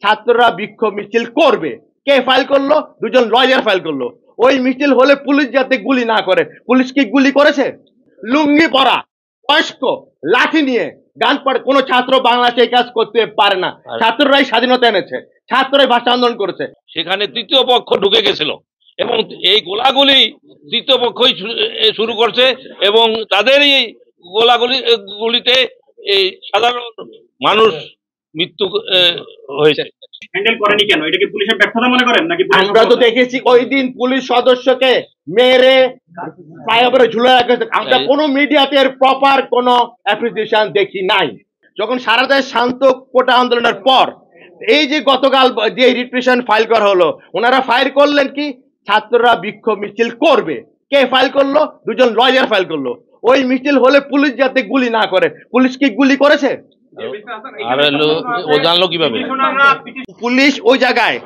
ছাত্ররা বিক্ষোভ মিছিল করবে। কে ফাইল করলো? দুজন লয়ার ফাইল করলো। ওই মিছিল হলে পুলিশ যাতে গুলি না করে। পুলিশ কি গুলি করেছে? লুঙ্গি পরা বয়স্ক লাঠি নিয়ে গান পড়ে কোনো ছাত্র বাংলাদেশে এই কাজ করতে পারে না। ছাত্ররাই স্বাধীনতা এনেছে, ছাত্ররাই ভাষা আন্দোলন করেছে। সেখানে তৃতীয় পক্ষ ঢুকে গেছিল এবং এই গোলাগুলি তৃতীয় পক্ষই শুরু করছে এবং তাদেরই গুলিতে এই সাধারণ মানুষ মৃত্যু হয়েছে। হ্যান্ডেল করেনি কেন? এটা কি পুলিশের ব্যর্থতা মনে করেন নাকি? আমরা তো দেখেছি ওই দিন পুলিশ সদস্যকে মেরে ফ্লাইওভারে ঝুলে রাখেছে। আমরা কোনো মিডিয়াতে এর প্রপার কোনো অ্যাপ্রিসিয়েশন দেখি নাই। যখন সারা দেশ শান্ত কোটা আন্দোলনের পর এই যে গতকাল যে রিট ফাইল করা হলো, ওনারা ফাইল করলেন কি ছাত্ররা বিক্ষোভ মিছিল করবে। কে ফাইল করলো? দুজন লয়ার ফাইল করলো। ওই মিছিল হলে পুলিশ যাতে গুলি না করে। পুলিশ কি গুলি করেছে? ও জানলো কিভাবে? পুলিশ ওই জায়গায়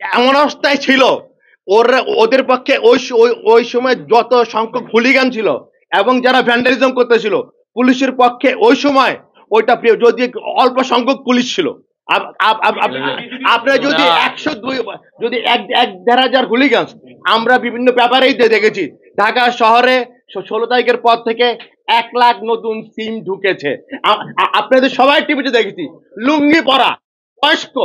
এমন অবস্থায় ছিল, ওদের পক্ষে ওই সময় যত সংখ্যক হুলিগান ছিল এবং যারা ভ্যান্ডালিজম করতেছিল, পুলিশের পক্ষে ওই সময় ওইটা যদি অল্প সংখ্যক পুলিশ ছিল। আপনার যদি 102 যদি 1,500 হুলিগান, আমরা বিভিন্ন পেপারেই দেখেছি ঢাকা শহরে 16 তারিখের পর থেকে 1 লাখ নতুন সিম ঢুকেছে। আপনাদের সবাই টিভিতে দেখেছি লুঙ্গি পরা বয়স্ক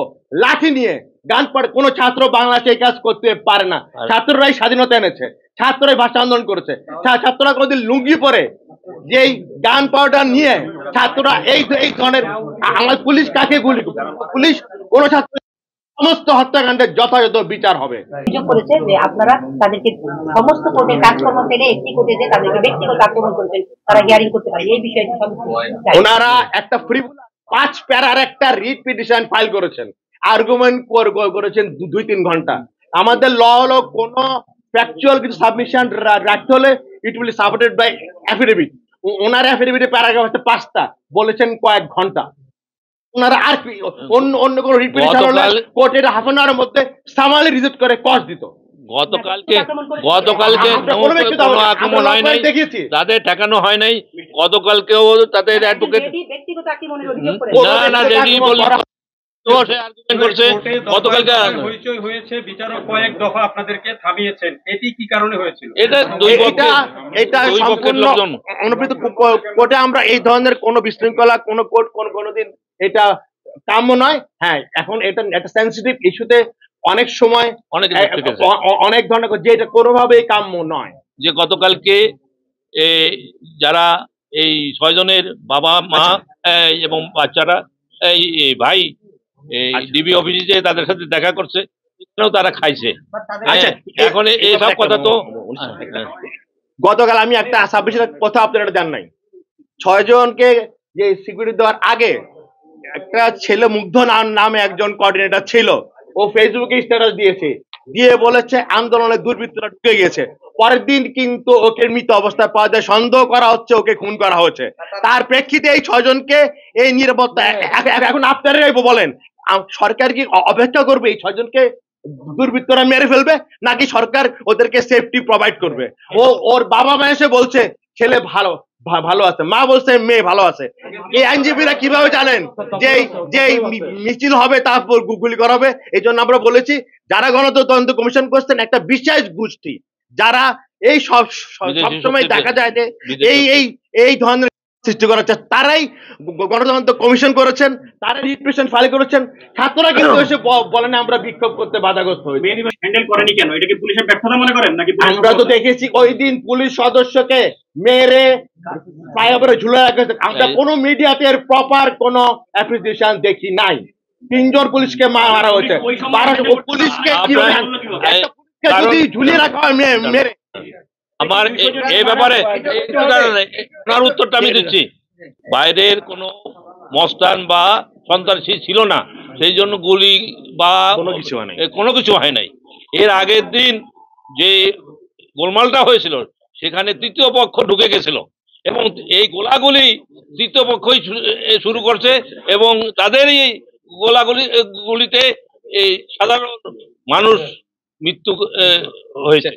লাঠি নিয়ে গান পড়ে কোনো ছাত্র বাংলাদেশে এই কাজ করতে পারে না। ছাত্ররাই স্বাধীনতা এনেছে, ছাত্ররাই ভাষা আন্দোলন করেছে। ছাত্ররা কোনদিন লুঙ্গি পরে যেই গান পাউডার নিয়ে ছাত্ররা এই ধরনের আমার পুলিশ কাকে গুলি? পুলিশ কোন ছাত্র সমস্ত হত্যাকাণ্ডের যথাযথ বিচার হবে। অভিযোগ করেছে যে আপনারা তাদেরকে সমস্ত কোর্টের কাজকর্ম ফেলে একটি কোর্টে যে তাদেরকে ব্যক্তিগত আক্রমণ করেছেন, তারা হিয়ারিং করতে পারে। এই বিষয়ে ওনারা একটা 5 প্যারার একটা রিট পিটিশন ফাইল করেছেন, আর্গুমেন্ট করেছেন 2-3 ঘন্টা। আমাদের ল হলো কোন ফ্যাকচুয়াল কিছু সাবমিশন রাখতে হলে it will supported by affidavit. ওনার অ্যাফিডেভিটে প্যারাগ্রাফ আছে 5টা, বলেছেন কয়েক ঘন্টা। ওনারা আর অন্য কোন রিট পিটিশন হলে কোর্টের হাফ অ্যান আওয়ারের মধ্যে সামালি রিজেক্ট করে কস দিত। গতকালকে কোনো আক্রমণ হয় নাই, তাদের ঠেকানো হয় নাই। গতকালকেও তাদের অ্যাডভোকেট বিচারক কয়েক দফা আপনাদেরকে থামিয়েছেন, এটি কি কারণে হয়েছিল? এটা কোর্টে আমরা এই ধরনের কোন বিশৃঙ্খলা কোন কোর্ট কোনদিন এটা কাম্য নয়। হ্যাঁ, এখন এটা একটা সেন্সিটিভ ইস্যুতে অনেক সময় অনেক ধরনের যে এটা কোনোভাবেই কাম্য নয়। যে গতকালকে যারা এই 6 জনের বাবা মা এবং বাচ্চারা এই ভাই ডিবি অফিসে তাদের সাথে দেখা করছে, তারা খাইছে। এখন এইসব কথা তো গতকাল আমি একটা 26 কথা আপনারা জান নাই, 6 জনকে যে সিকিউরিটি দেওয়ার আগে একটা ছেলে মুগ্ধ নামে একজন কোঅর্ডিনেটর ছিল, ও ফেসবুকে স্ট্যাটাস দিয়েছে, দিয়ে বলেছে আন্দোলনে দুর্বৃত্তরা ঢুকে গিয়েছে। পরের দিন কিন্তু ওকে মৃত অবস্থায় পাওয়া যায়, সন্দেহ করা হচ্ছে ওকে খুন করা হয়েছে। তার প্রেক্ষিতে এই 6 জনকে এই নিরাপত্তা এখন আপনারাই বলেন, সরকার কি অপেক্ষা করবে এই 6 জনকে দুর্বৃত্তরা মেরে ফেলবে, নাকি সরকার ওদেরকে সেফটি প্রোভাইড করবে? ওর বাবা মা এসে বলছে ছেলে ভালো আছে, মা বলছে মেয়ে ভালো আছে। এই আইনজীবীরা কিভাবে জানেন যে মিছিল হবে তারপর গুলি করা হবে? এই জন্য আমরা বলেছি যারা গণতন্ত্র কমিশন করছেন একটা বিশেষ গোষ্ঠী, যারা এই সবসময় দেখা যায় যে এই ধরনের সৃষ্টি করা হচ্ছে, তারাই গণতন্ত্র কমিশন করেছেন, তারা রিপ্রেশন ফাইল করেছেন। ছাত্ররা কিন্তু এসে বলেন আমরা বিক্ষোভ করতে বাধাগ্রস্ত হই। হ্যান্ডেল করেনি কেন? এটা কি পুলিশের ব্যর্থতা মনে করেন নাকি? আমরা তো দেখেছি ওই দিন পুলিশ সদস্যকে মেরে ফ্লাইওভারে ঝুলে রাখেছে। আমরা কোনো মিডিয়াতে এর প্রপার কোনো অ্যাপ্রিসিয়েশন দেখি নাই। 3 জন পুলিশকে মারা হয়েছে। পুলিশকে যদি ঝুলিয়ে রাখা হয় মেরে। আমার এই ব্যাপারে আপনার উত্তরটা আমি দিচ্ছি। বাইরের কোনো মস্তান বা সন্ত্রাসী ছিল না, সেই জন্য গুলি বা কোনো কিছু হয় নাই। এর আগের দিন যে গোলমালটা হয়েছিল সেখানে তৃতীয় পক্ষ ঢুকে গেছিল এবং এই গোলাগুলি তৃতীয় পক্ষই শুরু করছে এবং তাদেরই গুলিতে এই সাধারণ মানুষ মৃত্যু হয়েছে।